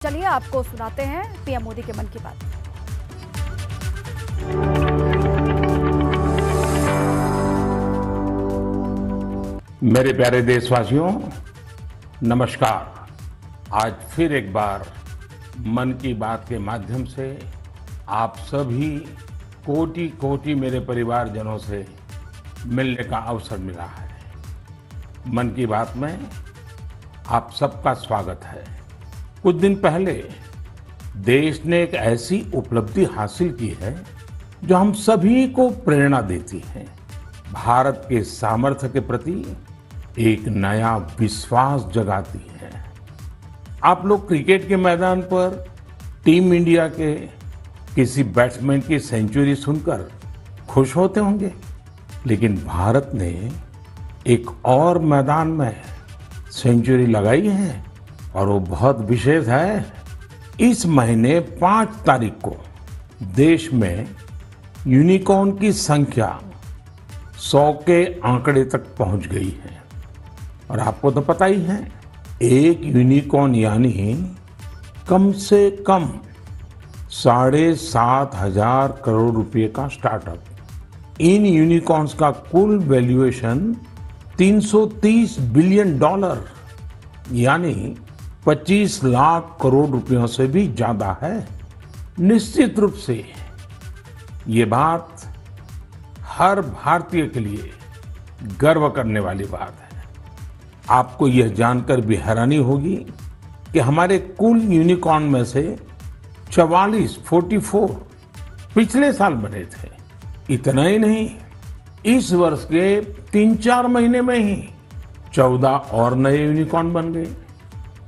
चलिए आपको सुनाते हैं पीएम मोदी के मन की बात। मेरे प्यारे देशवासियों, नमस्कार। आज फिर एक बार मन की बात के माध्यम से आप सभी कोटि कोटि मेरे परिवारजनों से मिलने का अवसर मिला है। मन की बात में आप सबका स्वागत है। कुछ दिन पहले देश ने एक ऐसी उपलब्धि हासिल की है जो हम सभी को प्रेरणा देती है। भारत के सामर्थ्य के प्रति एक नया विश्वास जगाती है। आप लोग क्रिकेट के मैदान पर टीम इंडिया के किसी बैट्समैन की सेंचुरी सुनकर खुश होते होंगे, लेकिन भारत ने एक और मैदान में सेंचुरी लगाई है और वो बहुत विशेष है। इस महीने 5 तारीख को देश में यूनिकॉर्न की संख्या 100 के आंकड़े तक पहुंच गई है। और आपको तो पता ही है, एक यूनिकॉर्न यानी कम से कम 7,500 करोड़ रुपए का स्टार्टअप। इन यूनिकॉर्न्स का कुल वैल्यूएशन $330 बिलियन यानी 25 लाख करोड़ रुपयों से भी ज्यादा है। निश्चित रूप से ये बात हर भारतीय के लिए गर्व करने वाली बात है। आपको यह जानकर भी हैरानी होगी कि हमारे कुल यूनिकॉर्न में से 44 पिछले साल बने थे। इतना ही नहीं, इस वर्ष के 3-4 महीने में ही 14 और नए यूनिकॉर्न बन गए।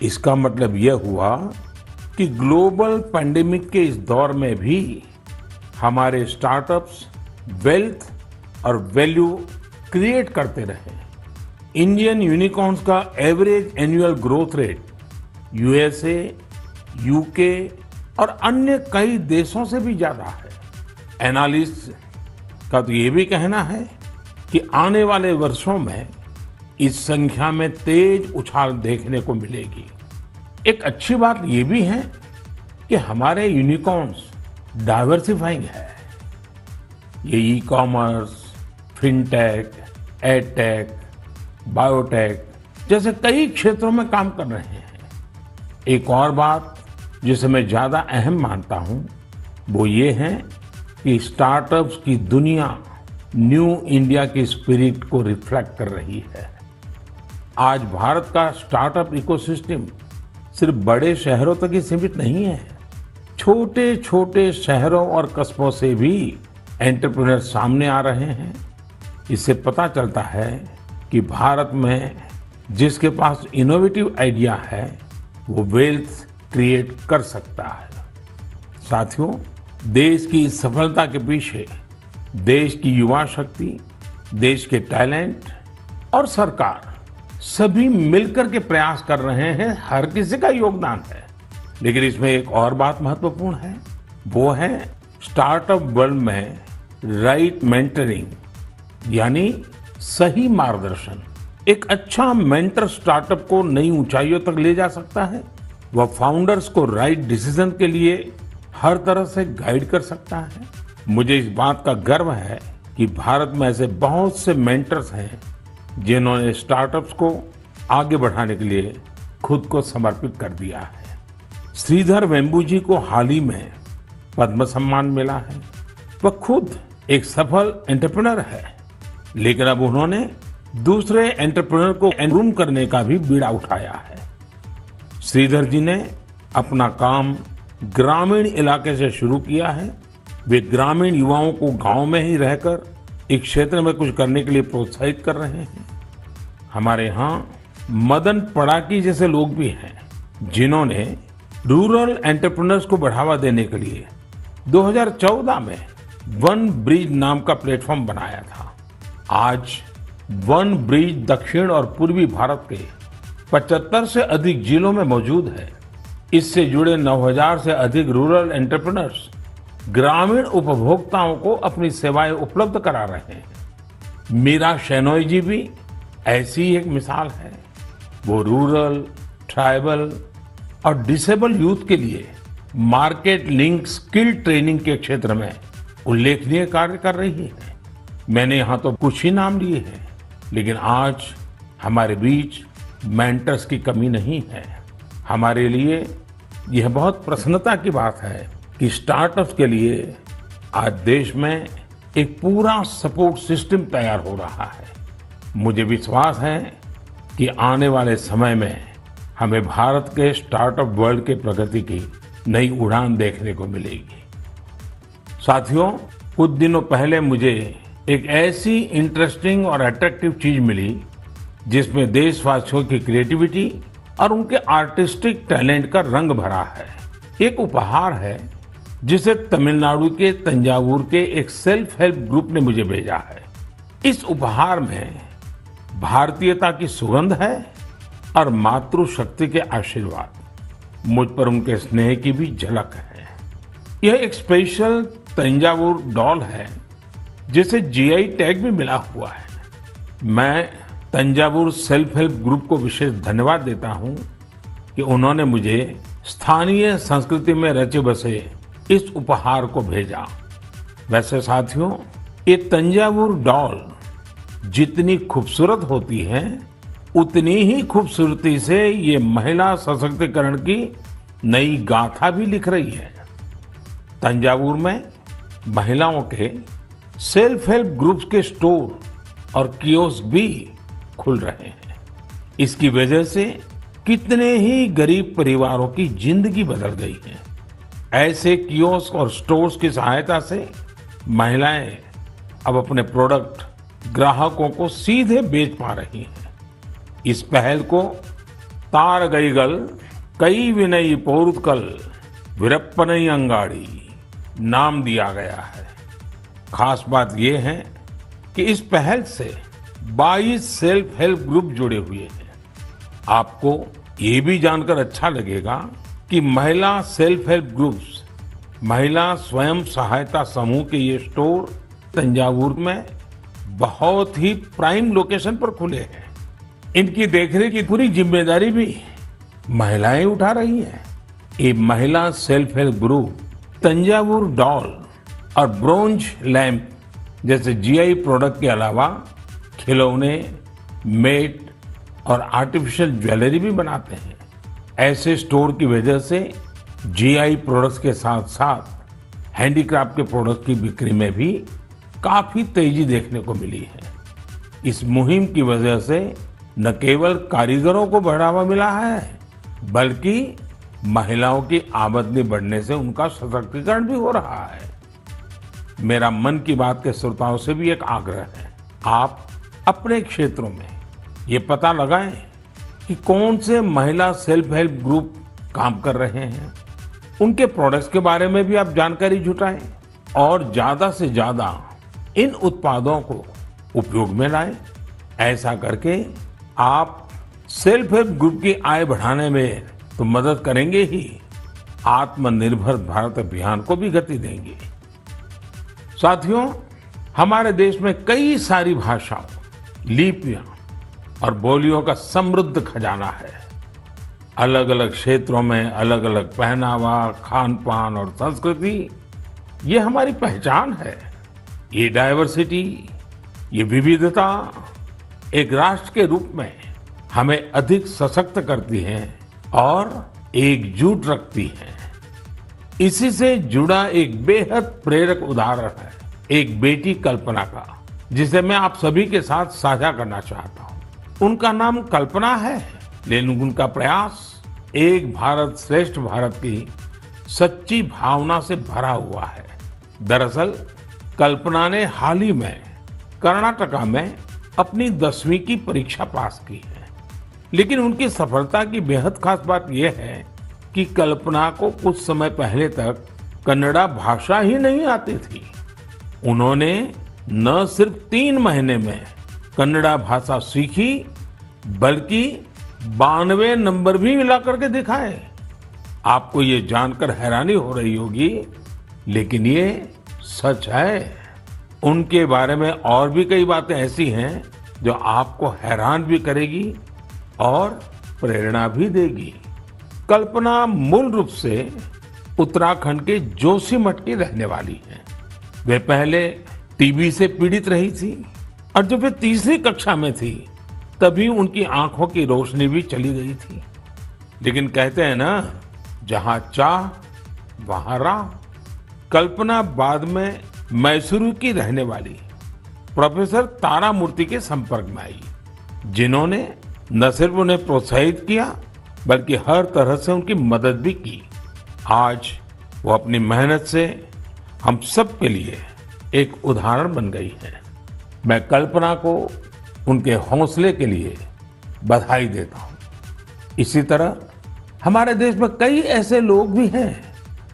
इसका मतलब यह हुआ कि ग्लोबल पैंडेमिक के इस दौर में भी हमारे स्टार्टअप्स वेल्थ और वैल्यू क्रिएट करते रहे। इंडियन यूनिकॉर्न्स का average annual growth rate USA, UK और अन्य कई देशों से भी ज्यादा है। एनालिस्ट का तो ये भी कहना है कि आने वाले वर्षों में इस संख्या में तेज उछाल देखने को मिलेगी। एक अच्छी बात ये भी है कि हमारे यूनिकॉर्न्स डाइवर्सिफाइंग है। ये e commerce, fintech, edtech, biotech जैसे कई क्षेत्रों में काम कर रहे हैं। एक और बात जिसे मैं ज्यादा अहम मानता हूं वो ये है कि स्टार्टअप्स की दुनिया न्यू इंडिया की स्पिरिट को रिफ्लेक्ट कर रही है। आज भारत का स्टार्टअप इकोसिस्टम सिर्फ बड़े शहरों तक ही सीमित नहीं है। छोटे छोटे शहरों और कस्बों से भी एंटरप्रेन्योर सामने आ रहे हैं। इससे पता चलता है कि भारत में जिसके पास इनोवेटिव आइडिया है वो वेल्थ क्रिएट कर सकता है। साथियों, देश की सफलता के पीछे देश की युवा शक्ति, देश के टैलेंट और सरकार सभी मिलकर के प्रयास कर रहे हैं। हर किसी का योगदान है। लेकिन इसमें एक और बात महत्वपूर्ण है, वो है स्टार्टअप वर्ल्ड में राइट मेंटरिंग यानी सही मार्गदर्शन। एक अच्छा मेंटर स्टार्टअप को नई ऊंचाइयों तक ले जा सकता है। वह फाउंडर्स को राइट डिसीजन के लिए हर तरह से गाइड कर सकता है। मुझे इस बात का गर्व है कि भारत में ऐसे बहुत से मेंटर्स हैं जिन्होंने स्टार्टअप्स को आगे बढ़ाने के लिए खुद को समर्पित कर दिया है। श्रीधर वेम्बू जी को हाल ही में पद्म सम्मान मिला है। वह खुद एक सफल एंटरप्रेन्योर है, लेकिन अब उन्होंने दूसरे एंटरप्रेन्योर को ग्रूम करने का भी बीड़ा उठाया है। श्रीधर जी ने अपना काम ग्रामीण इलाके से शुरू किया है। वे ग्रामीण युवाओं को गांव में ही रहकर एक क्षेत्र में कुछ करने के लिए प्रोत्साहित कर रहे हैं। हमारे यहाँ मदन पड़ाकी जैसे लोग भी हैं जिन्होंने रूरल एंटरप्रेन्योर्स को बढ़ावा देने के लिए 2014 में वन ब्रिज नाम का प्लेटफॉर्म बनाया था। आज वन ब्रिज दक्षिण और पूर्वी भारत के 75 से अधिक जिलों में मौजूद है। इससे जुड़े 9,000 से अधिक रूरल एंटरप्रेन्योर्स ग्रामीण उपभोक्ताओं को अपनी सेवाएं उपलब्ध करा रहे हैं। मीरा शेनॉय जी भी ऐसी एक मिसाल है। वो रूरल, ट्राइबल और डिसेबल यूथ के लिए मार्केट लिंक स्किल ट्रेनिंग के क्षेत्र में उल्लेखनीय कार्य कर रही है। मैंने यहाँ तो कुछ ही नाम लिए हैं, लेकिन आज हमारे बीच मेंटर्स की कमी नहीं है। हमारे लिए यह बहुत प्रसन्नता की बात है कि स्टार्टअप्स के लिए आज देश में एक पूरा सपोर्ट सिस्टम तैयार हो रहा है। मुझे विश्वास है कि आने वाले समय में हमें भारत के स्टार्टअप वर्ल्ड के प्रगति की नई उड़ान देखने को मिलेगी। साथियों, कुछ दिनों पहले मुझे एक ऐसी इंटरेस्टिंग और अट्रैक्टिव चीज मिली जिसमें देशवासियों की क्रिएटिविटी और उनके आर्टिस्टिक टैलेंट का रंग भरा है। एक उपहार है जिसे तमिलनाडु के तंजावुर के एक सेल्फ हेल्प ग्रुप ने मुझे भेजा है। इस उपहार में भारतीयता की सुगंध है और मातृशक्ति के आशीर्वाद। मुझ पर उनके स्नेह की भी झलक है। यह एक स्पेशल तंजावुर डॉल है जिसे जीआई टैग भी मिला हुआ है। मैं तंजावुर सेल्फ हेल्प ग्रुप को विशेष धन्यवाद देता हूं कि उन्होंने मुझे स्थानीय संस्कृति में रचे बसे इस उपहार को भेजा। वैसे साथियों, ये तंजावुर डॉल जितनी खूबसूरत होती है, उतनी ही खूबसूरती से ये महिला सशक्तिकरण की नई गाथा भी लिख रही है। तंजावुर में महिलाओं के सेल्फ हेल्प ग्रुप्स के स्टोर और कियोस्क भी खुल रहे हैं। इसकी वजह से कितने ही गरीब परिवारों की जिंदगी बदल गई है। ऐसे कियोस्क और स्टोर्स की सहायता से महिलाएं अब अपने प्रोडक्ट ग्राहकों को सीधे बेच पा रही हैं। इस पहल को तारगईगल कई विनयी पोरुत्कल वीरप्पनई अंगाड़ी नाम दिया गया है। खास बात यह है कि इस पहल से 22 सेल्फ हेल्प ग्रुप जुड़े हुए हैं। आपको ये भी जानकर अच्छा लगेगा कि महिला सेल्फ हेल्प ग्रुप्स, महिला स्वयं सहायता समूह के ये स्टोर तंजावुर में बहुत ही प्राइम लोकेशन पर खुले हैं। इनकी देखरेख की पूरी जिम्मेदारी भी महिलाएं उठा रही हैं। ये महिला self help group Thanjavur doll और ब्रोंज लैंप जैसे जीआई प्रोडक्ट के अलावा खिलौने, मेट और आर्टिफिशियल ज्वेलरी भी बनाते हैं। ऐसे स्टोर की वजह से जीआई प्रोडक्ट्स के साथ साथ हैंडीक्राफ्ट के प्रोडक्ट की बिक्री में भी काफी तेजी देखने को मिली है। इस मुहिम की वजह से न केवल कारीगरों को बढ़ावा मिला है, बल्कि महिलाओं की आमदनी बढ़ने से उनका सशक्तिकरण भी हो रहा है। मेरा मन की बात के श्रोताओं से भी एक आग्रह है, आप अपने क्षेत्रों में ये पता लगाएं कि कौन से महिला सेल्फ हेल्प ग्रुप काम कर रहे हैं। उनके प्रोडक्ट्स के बारे में भी आप जानकारी जुटाएं और ज्यादा से ज्यादा इन उत्पादों को उपयोग में लाएं। ऐसा करके आप सेल्फ हेल्प ग्रुप की आय बढ़ाने में तो मदद करेंगे ही, आत्मनिर्भर भारत अभियान को भी गति देंगे। साथियों, हमारे देश में कई सारी भाषाओं, लिपियां और बोलियों का समृद्ध खजाना है। अलग अलग क्षेत्रों में अलग अलग पहनावा, खान पान और संस्कृति, ये हमारी पहचान है। ये डाइवर्सिटी, ये विविधता एक राष्ट्र के रूप में हमें अधिक सशक्त करती है और एकजुट रखती है। इसी से जुड़ा एक बेहद प्रेरक उदाहरण है एक बेटी कल्पना का, जिसे मैं आप सभी के साथ साझा करना चाहता हूं। उनका नाम कल्पना है, लेकिन उनका प्रयास एक भारत श्रेष्ठ भारत की सच्ची भावना से भरा हुआ है। दरअसल कल्पना ने हाल ही में कर्नाटका में अपनी 10वीं की परीक्षा पास की है, लेकिन उनकी सफलता की बेहद खास बात यह है कि कल्पना को कुछ समय पहले तक कन्नड़ा भाषा ही नहीं आती थी। उन्होंने न सिर्फ 3 महीने में कन्नड़ा भाषा सीखी, बल्कि 92 नंबर भी मिला करके दिखाए। आपको ये जानकर हैरानी हो रही होगी, लेकिन ये सच है। उनके बारे में और भी कई बातें ऐसी हैं जो आपको हैरान भी करेगी और प्रेरणा भी देगी। कल्पना मूल रूप से उत्तराखंड के जोशीमठ की रहने वाली हैं। वे पहले टीबी से पीड़ित रही थी और जब वे तीसरी कक्षा में थी तभी उनकी आंखों की रोशनी भी चली गई थी। लेकिन कहते हैं ना, जहां चाह वहां राह। कल्पना बाद में मैसूरू की रहने वाली प्रोफेसर तारामूर्ति के संपर्क में आई, जिन्होंने न सिर्फ उन्हें प्रोत्साहित किया बल्कि हर तरह से उनकी मदद भी की। आज वो अपनी मेहनत से हम सब के लिए एक उदाहरण बन गई है। मैं कल्पना को उनके हौसले के लिए बधाई देता हूं। इसी तरह हमारे देश में कई ऐसे लोग भी हैं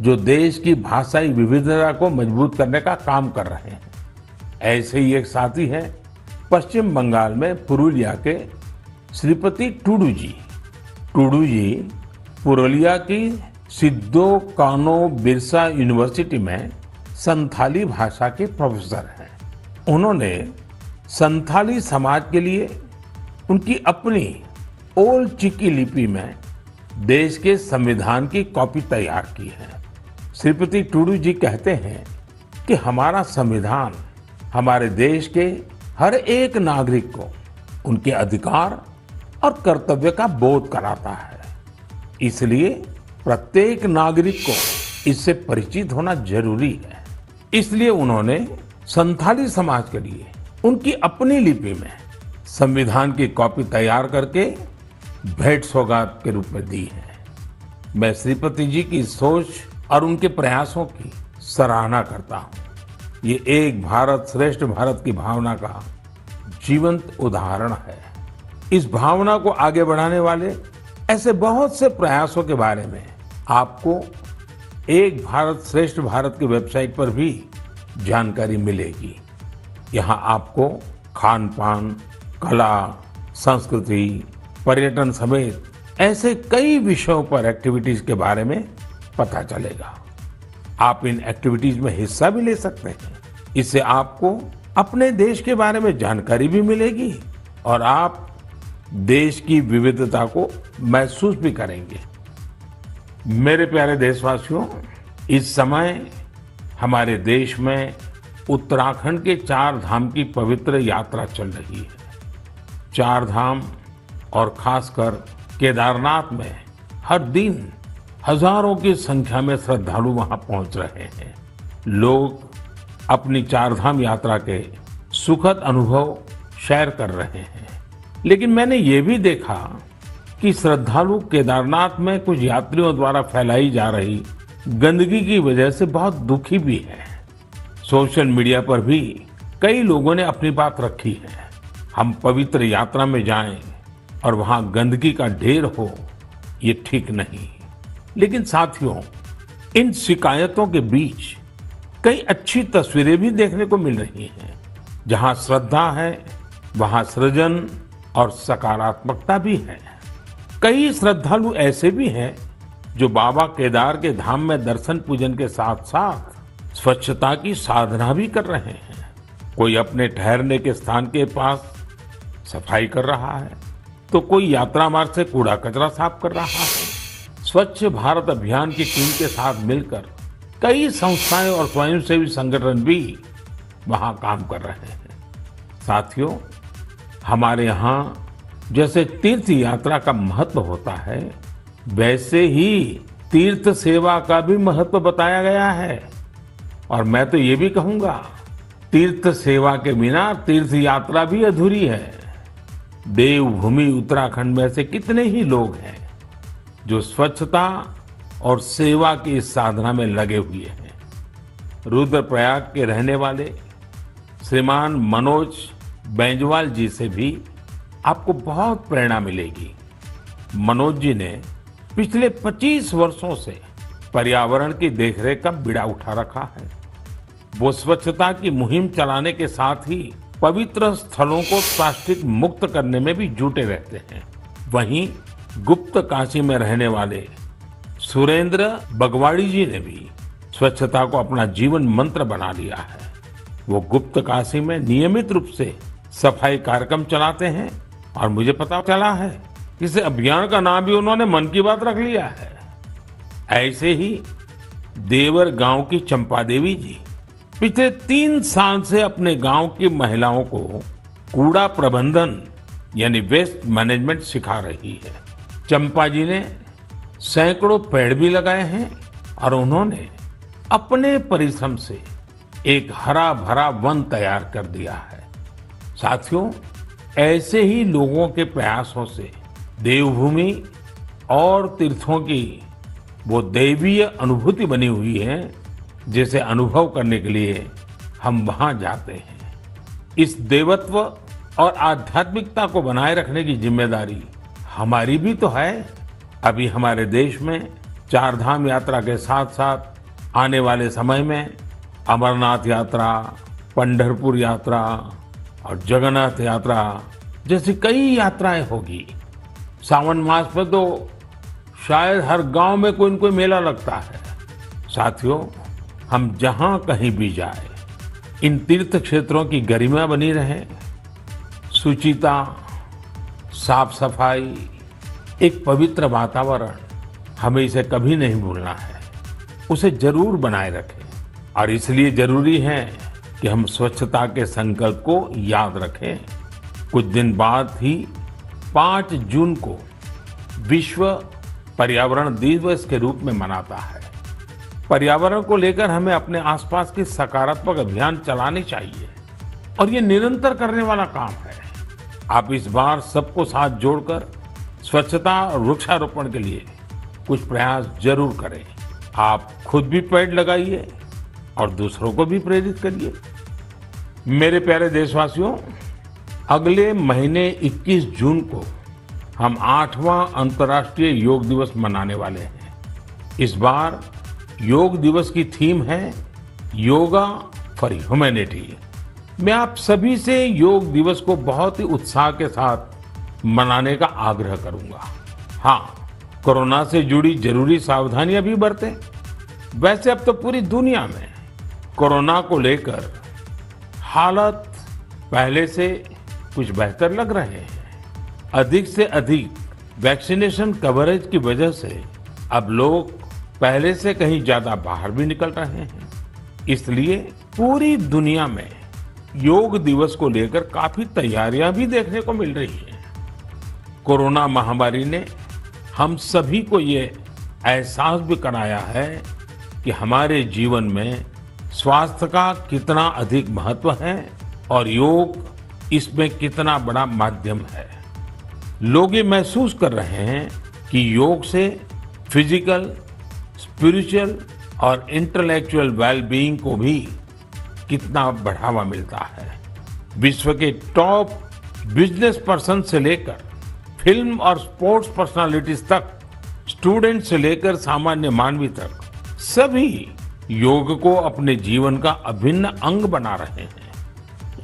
जो देश की भाषाई विविधता को मजबूत करने का काम कर रहे हैं। ऐसे ही एक साथी हैं पश्चिम बंगाल में पुरुलिया के श्रीपति टूडू जी। टूडू जी पुरुलिया की सिद्धो कानो बिरसा यूनिवर्सिटी में संथाली भाषा के प्रोफेसर हैं। उन्होंने संथाली समाज के लिए उनकी अपनी ओल चिकी लिपि में देश के संविधान की कॉपी तैयार की है। श्रीपति टूडू जी कहते हैं कि हमारा संविधान हमारे देश के हर एक नागरिक को उनके अधिकार और कर्तव्य का बोध कराता है। इसलिए प्रत्येक नागरिक को इससे परिचित होना जरूरी है। इसलिए उन्होंने संथाली समाज के लिए उनकी अपनी लिपि में संविधान की कॉपी तैयार करके भेंट सौगात के रूप में दी है। मैं श्रीपति जी की सोच और उनके प्रयासों की सराहना करता हूं। ये एक भारत श्रेष्ठ भारत की भावना का जीवंत उदाहरण है। इस भावना को आगे बढ़ाने वाले ऐसे बहुत से प्रयासों के बारे में आपको एक भारत श्रेष्ठ भारत की वेबसाइट पर भी जानकारी मिलेगी। यहाँ आपको खान पान, कला, संस्कृति, पर्यटन समेत ऐसे कई विषयों पर एक्टिविटीज के बारे में पता चलेगा। आप इन एक्टिविटीज में हिस्सा भी ले सकते हैं। इससे आपको अपने देश के बारे में जानकारी भी मिलेगी और आप देश की विविधता को महसूस भी करेंगे। मेरे प्यारे देशवासियों, इस समय हमारे देश में उत्तराखंड के 4 धाम की पवित्र यात्रा चल रही है। 4 धाम और खासकर केदारनाथ में हर दिन हजारों की संख्या में श्रद्धालु वहां पहुंच रहे हैं। लोग अपनी 4 धाम यात्रा के सुखद अनुभव शेयर कर रहे हैं। लेकिन मैंने ये भी देखा कि श्रद्धालु केदारनाथ में कुछ यात्रियों द्वारा फैलाई जा रही गंदगी की वजह से बहुत दुखी भी है। सोशल मीडिया पर भी कई लोगों ने अपनी बात रखी है। हम पवित्र यात्रा में जाएं और वहां गंदगी का ढेर हो, ये ठीक नहीं। लेकिन साथियों, इन शिकायतों के बीच कई अच्छी तस्वीरें भी देखने को मिल रही हैं। जहां श्रद्धा है वहां सृजन और सकारात्मकता भी है। कई श्रद्धालु ऐसे भी हैं जो बाबा केदार के धाम में दर्शन पूजन के साथ साथ स्वच्छता की साधना भी कर रहे हैं। कोई अपने ठहरने के स्थान के पास सफाई कर रहा है, तो कोई यात्रा मार्ग से कूड़ा कचरा साफ कर रहा है। स्वच्छ भारत अभियान की टीम के साथ मिलकर कई संस्थाएं और स्वयंसेवी संगठन भी वहां काम कर रहे हैं। साथियों, हमारे यहाँ जैसे तीर्थ यात्रा का महत्व होता है, वैसे ही तीर्थ सेवा का भी महत्व बताया गया है। और मैं तो ये भी कहूंगा, तीर्थ सेवा के बिना तीर्थ यात्रा भी अधूरी है। देवभूमि उत्तराखंड में से कितने ही लोग हैं जो स्वच्छता और सेवा की इस साधना में लगे हुए हैं। रुद्रप्रयाग के रहने वाले श्रीमान मनोज बैंजवाल जी से भी आपको बहुत प्रेरणा मिलेगी। मनोज जी ने पिछले 25 वर्षों से पर्यावरण की देखरेख का बीड़ा उठा रखा है। वो स्वच्छता की मुहिम चलाने के साथ ही पवित्र स्थलों को प्लास्टिक मुक्त करने में भी जुटे रहते हैं। वहीं गुप्त काशी में रहने वाले सुरेंद्र बगवाड़ी जी ने भी स्वच्छता को अपना जीवन मंत्र बना लिया है। वो गुप्त काशी में नियमित रूप से सफाई कार्यक्रम चलाते हैं और मुझे पता चला है इस अभियान का नाम भी उन्होंने मन की बात रख लिया है। ऐसे ही देवर गांव की चंपा देवी जी पिछले 3 साल से अपने गांव की महिलाओं को कूड़ा प्रबंधन यानी वेस्ट मैनेजमेंट सिखा रही है। चंपा जी ने सैकड़ों पेड़ भी लगाए हैं और उन्होंने अपने परिश्रम से एक हरा भरा वन तैयार कर दिया है। साथियों, ऐसे ही लोगों के प्रयासों से देवभूमि और तीर्थों की वो दैवीय अनुभूति बनी हुई है जिसे अनुभव करने के लिए हम वहां जाते हैं। इस देवत्व और आध्यात्मिकता को बनाए रखने की जिम्मेदारी हमारी भी तो है। अभी हमारे देश में 4 धाम यात्रा के साथ साथ आने वाले समय में अमरनाथ यात्रा, पंढरपुर यात्रा और जगन्नाथ यात्रा जैसी कई यात्राएं होगी। सावन मास में तो शायद हर गांव में कोई न कोई मेला लगता है। साथियों, हम जहां कहीं भी जाए, इन तीर्थ क्षेत्रों की गरिमा बनी रहे, शुचिता, साफ सफाई, एक पवित्र वातावरण, हमें इसे कभी नहीं भूलना है। उसे जरूर बनाए रखें और इसलिए जरूरी है कि हम स्वच्छता के संकल्प को याद रखें। कुछ दिन बाद ही 5 जून को विश्व पर्यावरण दिवस के रूप में मनाता है। पर्यावरण को लेकर हमें अपने आसपास की सकारात्मक अभियान चलाने चाहिए और ये निरंतर करने वाला काम है। आप इस बार सबको साथ जोड़कर स्वच्छता और वृक्षारोपण के लिए कुछ प्रयास जरूर करें। आप खुद भी पेड़ लगाइए और दूसरों को भी प्रेरित करिए। मेरे प्यारे देशवासियों, अगले महीने 21 जून को हम 8वां अंतर्राष्ट्रीय योग दिवस मनाने वाले हैं। इस बार योग दिवस की थीम है योगा फॉर ह्यूमैनिटी। मैं आप सभी से योग दिवस को बहुत ही उत्साह के साथ मनाने का आग्रह करूंगा। हाँ, कोरोना से जुड़ी जरूरी सावधानियां भी बरतें। वैसे अब तो पूरी दुनिया में कोरोना को लेकर हालत पहले से कुछ बेहतर लग रहे हैं। अधिक से अधिक वैक्सीनेशन कवरेज की वजह से अब लोग पहले से कहीं ज्यादा बाहर भी निकल रहे हैं। इसलिए पूरी दुनिया में योग दिवस को लेकर काफी तैयारियां भी देखने को मिल रही हैं। कोरोना महामारी ने हम सभी को ये एहसास भी कराया है कि हमारे जीवन में स्वास्थ्य का कितना अधिक महत्व है और योग इसमें कितना बड़ा माध्यम है। लोग ये महसूस कर रहे हैं कि योग से फिजिकल, स्पिरिचुअल और इंटेलेक्चुअल वेलबीइंग को भी कितना बढ़ावा मिलता है। विश्व के टॉप बिजनेस पर्सन से लेकर फिल्म और स्पोर्ट्स पर्सनालिटीज तक, स्टूडेंट से लेकर सामान्य मानवी तक, सभी योग को अपने जीवन का अभिन्न अंग बना रहे हैं।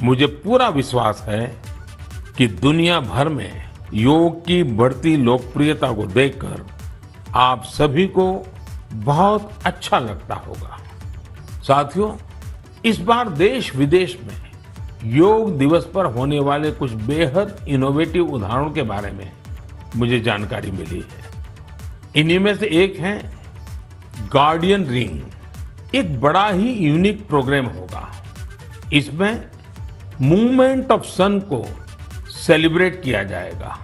मुझे पूरा विश्वास है कि दुनिया भर में योग की बढ़ती लोकप्रियता को देखकर आप सभी को बहुत अच्छा लगता होगा। साथियों, इस बार देश विदेश में योग दिवस पर होने वाले कुछ बेहद इनोवेटिव उदाहरणों के बारे में मुझे जानकारी मिली है। इन्हीं में से एक है गार्डियन रिंग। एक बड़ा ही यूनिक प्रोग्राम होगा। इसमें मूवमेंट ऑफ सन को सेलिब्रेट किया जाएगा,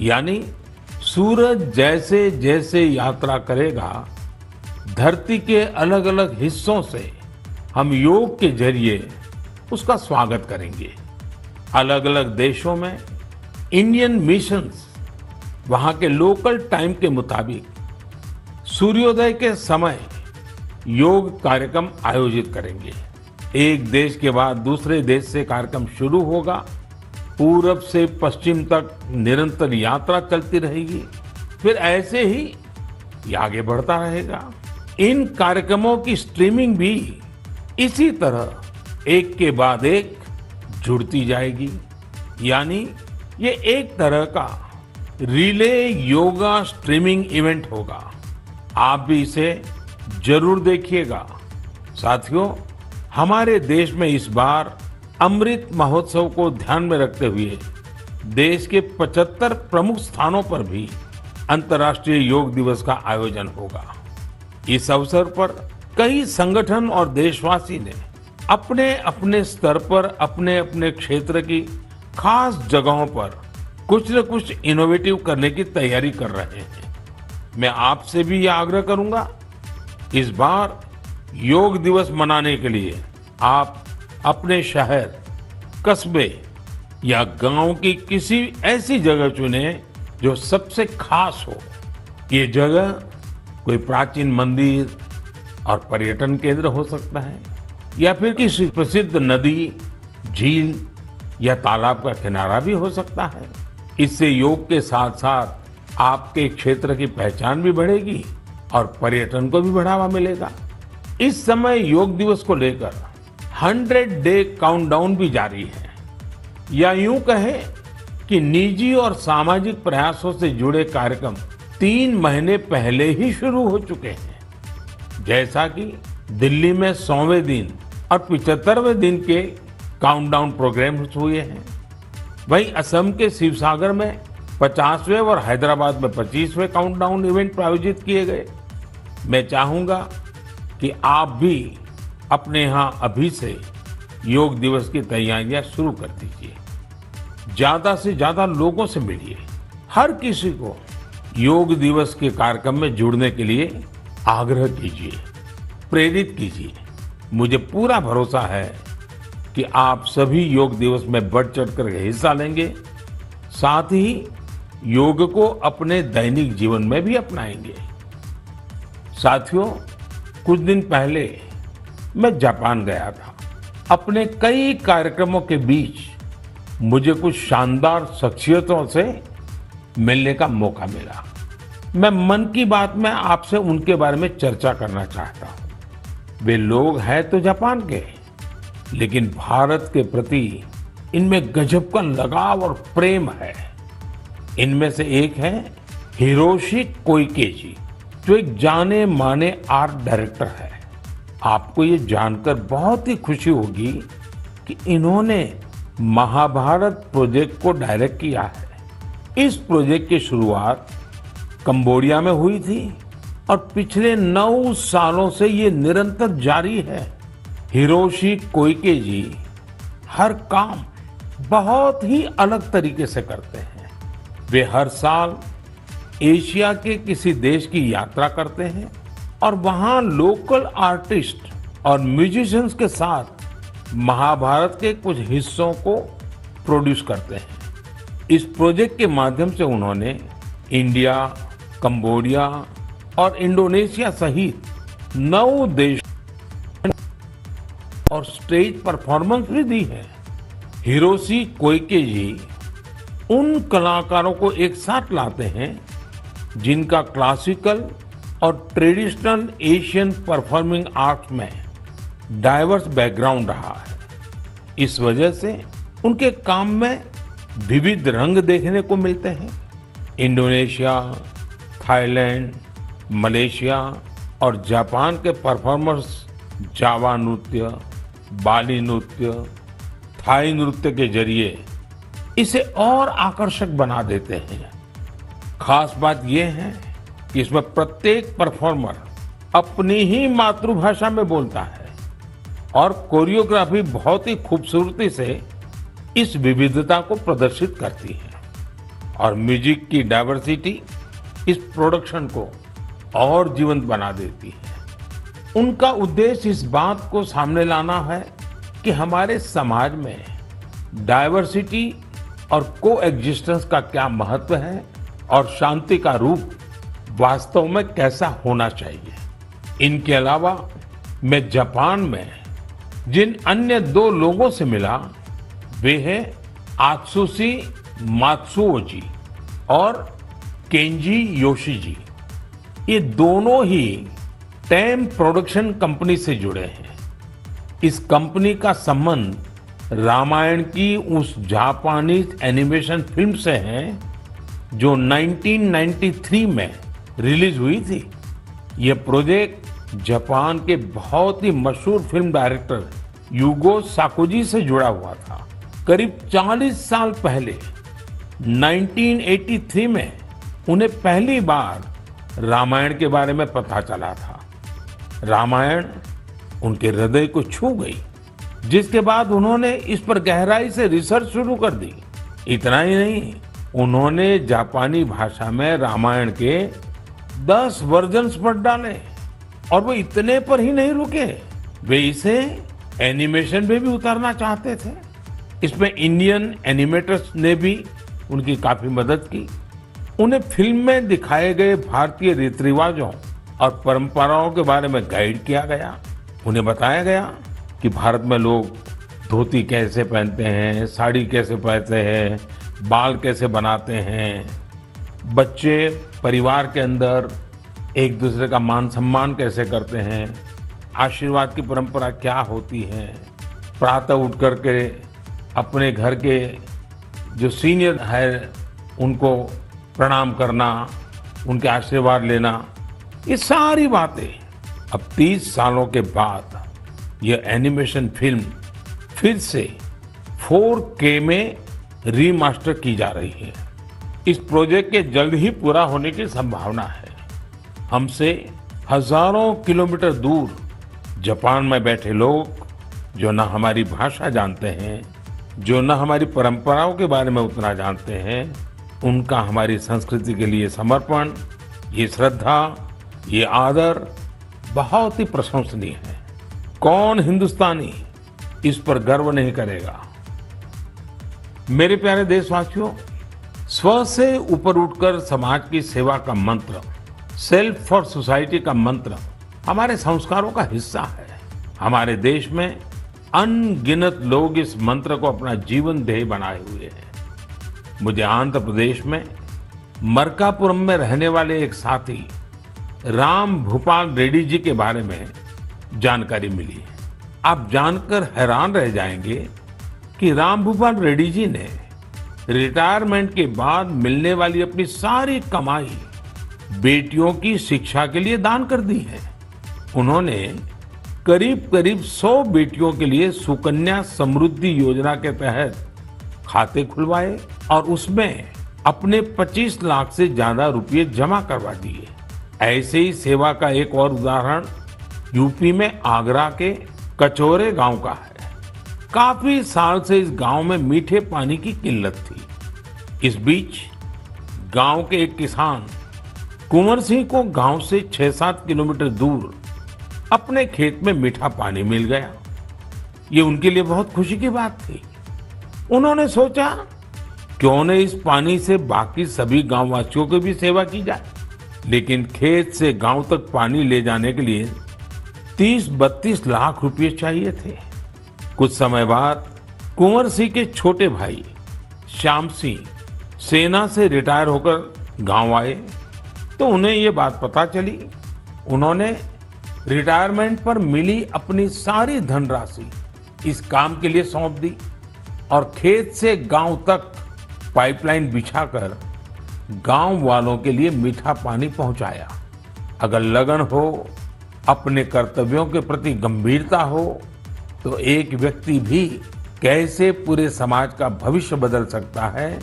यानी सूरज जैसे जैसे यात्रा करेगा, धरती के अलग अलग हिस्सों से हम योग के जरिए उसका स्वागत करेंगे। अलग अलग देशों में इंडियन मिशंस वहां के लोकल टाइम के मुताबिक सूर्योदय के समय योग कार्यक्रम आयोजित करेंगे। एक देश के बाद दूसरे देश से कार्यक्रम शुरू होगा। पूरब से पश्चिम तक निरंतर यात्रा चलती रहेगी। फिर ऐसे ही ये आगे बढ़ता रहेगा। इन कार्यक्रमों की स्ट्रीमिंग भी इसी तरह एक के बाद एक जुड़ती जाएगी। यानी ये एक तरह का रिले योगा स्ट्रीमिंग इवेंट होगा। आप भी इसे जरूर देखिएगा। साथियों, हमारे देश में इस बार अमृत महोत्सव को ध्यान में रखते हुए देश के 75 प्रमुख स्थानों पर भी अंतर्राष्ट्रीय योग दिवस का आयोजन होगा। इस अवसर पर कई संगठन और देशवासी ने अपने अपने स्तर पर अपने अपने क्षेत्र की खास जगहों पर कुछ न कुछ इनोवेटिव करने की तैयारी कर रहे हैं। मैं आपसे भी यह आग्रह करूंगा, इस बार योग दिवस मनाने के लिए आप अपने शहर, कस्बे या गांव की किसी ऐसी जगह चुने जो सबसे खास हो। ये जगह कोई प्राचीन मंदिर और पर्यटन केंद्र हो सकता है, या फिर किसी प्रसिद्ध नदी, झील या तालाब का किनारा भी हो सकता है। इससे योग के साथ साथ आपके क्षेत्र की पहचान भी बढ़ेगी और पर्यटन को भी बढ़ावा मिलेगा। इस समय योग दिवस को लेकर 100 डे काउंटडाउन भी जारी है, या यूं कहें कि निजी और सामाजिक प्रयासों से जुड़े कार्यक्रम 3 महीने पहले ही शुरू हो चुके हैं। जैसा कि दिल्ली में 100वें दिन और 75वें दिन के काउंटडाउन प्रोग्राम हुए हैं, वहीं असम के शिवसागर में 50वें और हैदराबाद में 25वें काउंटडाउन इवेंट आयोजित किए गए। मैं चाहूंगा कि आप भी अपने यहाँ अभी से योग दिवस की तैयारियां शुरू कर दीजिए। ज्यादा से ज्यादा लोगों से मिलिए, हर किसी को योग दिवस के कार्यक्रम में जुड़ने के लिए आग्रह कीजिए, प्रेरित कीजिए। मुझे पूरा भरोसा है कि आप सभी योग दिवस में बढ़ चढ़कर हिस्सा लेंगे, साथ ही योग को अपने दैनिक जीवन में भी अपनाएंगे। साथियों, कुछ दिन पहले मैं जापान गया था। अपने कई कार्यक्रमों के बीच मुझे कुछ शानदार शख्सियतों से मिलने का मौका मिला। मैं मन की बात में आपसे उनके बारे में चर्चा करना चाहता हूं। वे लोग हैं तो जापान के, लेकिन भारत के प्रति इनमें गजब का लगाव और प्रेम है। इनमें से एक है हिरोशी कोइके जी, जो एक जाने माने आर्ट डायरेक्टर है। आपको ये जानकर बहुत ही खुशी होगी कि इन्होंने महाभारत प्रोजेक्ट को डायरेक्ट किया है। इस प्रोजेक्ट की शुरुआत कंबोडिया में हुई थी और पिछले 9 सालों से ये निरंतर जारी है। हिरोशी कोइके जी हर काम बहुत ही अलग तरीके से करते हैं। वे हर साल एशिया के किसी देश की यात्रा करते हैं और वहां लोकल आर्टिस्ट और म्यूजिशियंस के साथ महाभारत के कुछ हिस्सों को प्रोड्यूस करते हैं। इस प्रोजेक्ट के माध्यम से उन्होंने इंडिया, कंबोडिया और इंडोनेशिया सहित 9 देश और स्टेज परफॉर्मेंस भी दी है। हिरोशी कोइके जी उन कलाकारों को एक साथ लाते हैं जिनका क्लासिकल और ट्रेडिशनल एशियन परफॉर्मिंग आर्ट्स में डाइवर्स बैकग्राउंड रहा है। इस वजह से उनके काम में विविध रंग देखने को मिलते हैं। इंडोनेशिया, थाईलैंड, मलेशिया और जापान के परफॉर्मर्स जावा नृत्य, बाली नृत्य, थाई नृत्य के जरिए इसे और आकर्षक बना देते हैं। खास बात यह है कि इसमें प्रत्येक परफॉर्मर अपनी ही मातृभाषा में बोलता है और कोरियोग्राफी बहुत ही खूबसूरती से इस विविधता को प्रदर्शित करती है। और म्यूजिक की डाइवर्सिटी इस प्रोडक्शन को और जीवंत बना देती है। उनका उद्देश्य इस बात को सामने लाना है कि हमारे समाज में डाइवर्सिटी और कोएग्जिस्टेंस का क्या महत्व है और शांति का रूप वास्तव में कैसा होना चाहिए। इनके अलावा मैं जापान में जिन अन्य 2 लोगों से मिला वे हैं आत्सुशी मात्सुओ जी और केंजी योशी जी। ये दोनों ही टेम प्रोडक्शन कंपनी से जुड़े हैं। इस कंपनी का संबंध रामायण की उस जापानीज एनिमेशन फिल्म से है जो 1993 में रिलीज हुई थी। यह प्रोजेक्ट जापान के बहुत ही मशहूर फिल्म डायरेक्टर युगो साकोजी से जुड़ा हुआ था। करीब 40 साल पहले 1983 में उन्हें पहली बार रामायण के बारे में पता चला था। रामायण उनके हृदय को छू गई, जिसके बाद उन्होंने इस पर गहराई से रिसर्च शुरू कर दी। इतना ही नहीं, उन्होंने जापानी भाषा में रामायण के 10 वर्जन्स पढ़ डाले और वो इतने पर ही नहीं रुके, वे इसे एनिमेशन में भी उतारना चाहते थे। इसमें इंडियन एनिमेटर्स ने भी उनकी काफी मदद की। उन्हें फिल्म में दिखाए गए भारतीय रीति रिवाजों और परंपराओं के बारे में गाइड किया गया। उन्हें बताया गया कि भारत में लोग धोती कैसे पहनते हैं, साड़ी कैसे पहनते हैं, बाल कैसे बनाते हैं, बच्चे परिवार के अंदर एक दूसरे का मान सम्मान कैसे करते हैं, आशीर्वाद की परंपरा क्या होती है, प्रातः उठ करके अपने घर के जो सीनियर है उनको प्रणाम करना, उनके आशीर्वाद लेना, ये सारी बातें अब 30 सालों के बाद यह एनिमेशन फिल्म फिर से 4K में रीमास्टर की जा रही है। इस प्रोजेक्ट के जल्द ही पूरा होने की संभावना है। हमसे हजारों किलोमीटर दूर जापान में बैठे लोग जो न हमारी भाषा जानते हैं, जो न हमारी परंपराओं के बारे में उतना जानते हैं, उनका हमारी संस्कृति के लिए समर्पण, ये श्रद्धा, ये आदर बहुत ही प्रशंसनीय है। कौन हिंदुस्तानी इस पर गर्व नहीं करेगा। मेरे प्यारे देशवासियों, स्व से ऊपर उठकर समाज की सेवा का मंत्र, सेल्फ फॉर सोसाइटी का मंत्र हमारे संस्कारों का हिस्सा है। हमारे देश में अनगिनत लोग इस मंत्र को अपना जीवन ध्येय बनाए हुए हैं। मुझे आंध्र प्रदेश में मरकापुरम में रहने वाले एक साथी राम भूपाल रेड्डी जी के बारे में जानकारी मिली है। आप जानकर हैरान रह जाएंगे कि राम भूपाल रेड्डी जी ने रिटायरमेंट के बाद मिलने वाली अपनी सारी कमाई बेटियों की शिक्षा के लिए दान कर दी है। उन्होंने करीब करीब 100 बेटियों के लिए सुकन्या समृद्धि योजना के तहत खाते खुलवाए और उसमें अपने 25 लाख से ज्यादा रुपए जमा करवा दिए। ऐसे ही सेवा का एक और उदाहरण यूपी में आगरा के कचौरे गांव का है। काफी साल से इस गांव में मीठे पानी की किल्लत थी। इस बीच गांव के एक किसान कुंवर सिंह को गांव से 6-7 किलोमीटर दूर अपने खेत में मीठा पानी मिल गया। ये उनके लिए बहुत खुशी की बात थी। उन्होंने सोचा, क्यों न इस पानी से बाकी सभी गांववासियों की भी सेवा की जाए। लेकिन खेत से गांव तक पानी ले जाने के लिए 30-32 लाख रुपए चाहिए थे। कुछ समय बाद कुंवर सिंह के छोटे भाई श्याम सिंह सेना से रिटायर होकर गांव आए तो उन्हें ये बात पता चली। उन्होंने रिटायरमेंट पर मिली अपनी सारी धनराशि इस काम के लिए सौंप दी और खेत से गांव तक पाइपलाइन बिछाकर गांव वालों के लिए मीठा पानी पहुंचाया। अगर लगन हो, अपने कर्तव्यों के प्रति गंभीरता हो, तो एक व्यक्ति भी कैसे पूरे समाज का भविष्य बदल सकता है,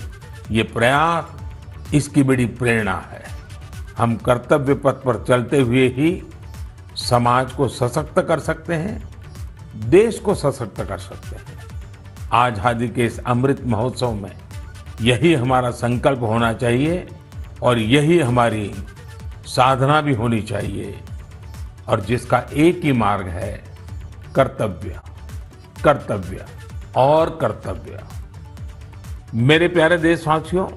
ये प्रयास इसकी बड़ी प्रेरणा है। हम कर्तव्य पथ पर चलते हुए ही समाज को सशक्त कर सकते हैं, देश को सशक्त कर सकते हैं। आजादी के इस अमृत महोत्सव में यही हमारा संकल्प होना चाहिए और यही हमारी साधना भी होनी चाहिए, और जिसका एक ही मार्ग है, कर्तव्य, कर्तव्य और कर्तव्य। मेरे प्यारे देशवासियों,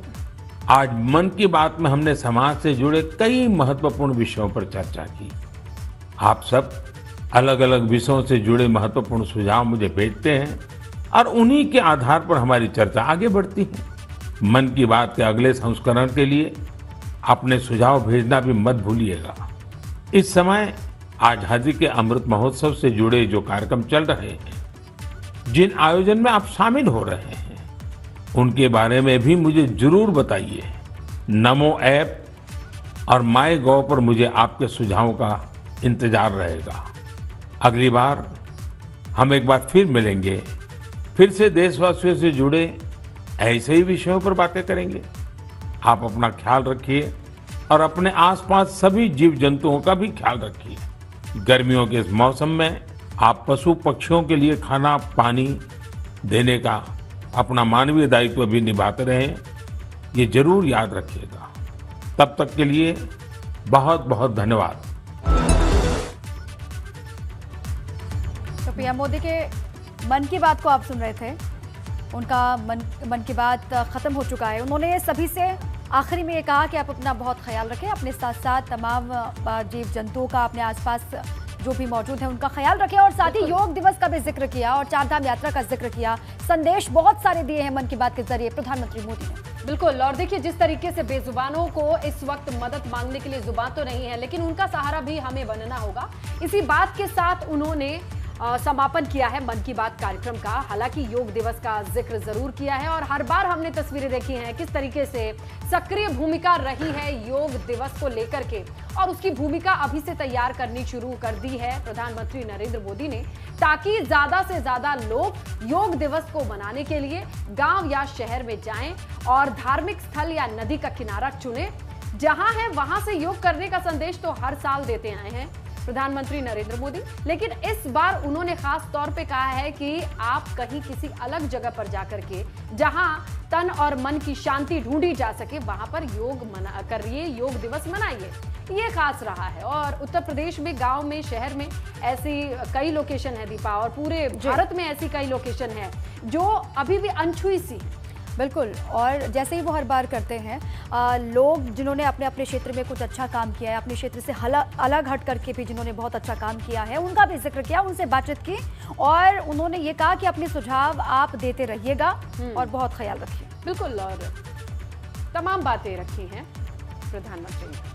आज मन की बात में हमने समाज से जुड़े कई महत्वपूर्ण विषयों पर चर्चा की। आप सब अलग अलग विषयों से जुड़े महत्वपूर्ण सुझाव मुझे भेजते हैं और उन्हीं के आधार पर हमारी चर्चा आगे बढ़ती है। मन की बात के अगले संस्करण के लिए अपने सुझाव भेजना भी मत भूलिएगा। इस समय आजादी के अमृत महोत्सव से जुड़े जो कार्यक्रम चल रहे हैं, जिन आयोजन में आप शामिल हो रहे हैं, उनके बारे में भी मुझे जरूर बताइए। नमो ऐप और माय गॉव पर मुझे आपके सुझावों का इंतजार रहेगा। अगली बार हम एक बार फिर मिलेंगे, फिर से देशवासियों से जुड़े ऐसे ही विषयों पर बातें करेंगे। आप अपना ख्याल रखिए और अपने आसपास सभी जीव जंतुओं का भी ख्याल रखिए। गर्मियों के इस मौसम में आप पशु पक्षियों के लिए खाना पानी देने का अपना मानवीय दायित्व भी निभाते रहें, ये जरूर याद रखिएगा। तब तक के लिए बहुत बहुत धन्यवाद। तो पीएम मोदी के मन की बात को आप सुन रहे थे। उनका मन की बात खत्म हो चुका है। उन्होंने सभी से आखिरी में ये कहा कि आप अपना बहुत ख्याल रखें, अपने साथ साथ तमाम जीव जंतुओं का, अपने आसपास जो भी मौजूद है उनका ख्याल रखें, और साथ ही योग दिवस का भी जिक्र किया और चारधाम यात्रा का जिक्र किया। संदेश बहुत सारे दिए हैं मन की बात के जरिए प्रधानमंत्री मोदी ने। बिल्कुल। और देखिए, जिस तरीके से बेजुबानों को इस वक्त मदद मांगने के लिए जुबान तो नहीं है, लेकिन उनका सहारा भी हमें बनना होगा। इसी बात के साथ उन्होंने समापन किया है मन की बात कार्यक्रम का। हालांकि योग दिवस का जिक्र जरूर किया है और हर बार हमने तस्वीरें देखी हैं किस तरीके से सक्रिय भूमिका रही है योग दिवस को लेकर के, और उसकी भूमिका अभी से तैयार करनी शुरू कर दी है प्रधानमंत्री नरेंद्र मोदी ने, ताकि ज्यादा से ज्यादा लोग योग दिवस को मनाने के लिए गांव या शहर में जाएं और धार्मिक स्थल या नदी का किनारा चुने। जहां है वहां से योग करने का संदेश तो हर साल देते आए हैं प्रधानमंत्री नरेंद्र मोदी, लेकिन इस बार उन्होंने खास तौर पे कहा है कि आप कहीं किसी अलग जगह पर जाकर के, जहां तन और मन की शांति ढूंढी जा सके, वहां पर योग करिए, योग दिवस मनाइए। ये खास रहा है। और उत्तर प्रदेश में गांव में, शहर में ऐसी कई लोकेशन है दीपा, और पूरे भारत में ऐसी कई लोकेशन है जो अभी भी अनछुई सी है। बिल्कुल। और जैसे ही वो हर बार करते हैं, लोग जिन्होंने अपने अपने क्षेत्र में कुछ अच्छा काम किया है, अपने क्षेत्र से अलग हट करके भी जिन्होंने बहुत अच्छा काम किया है, उनका भी जिक्र किया, उनसे बातचीत की, और उन्होंने ये कहा कि अपने सुझाव आप देते रहिएगा और बहुत ख्याल रखिए। बिल्कुल। और तमाम बातें रखी हैं प्रधानमंत्री ने।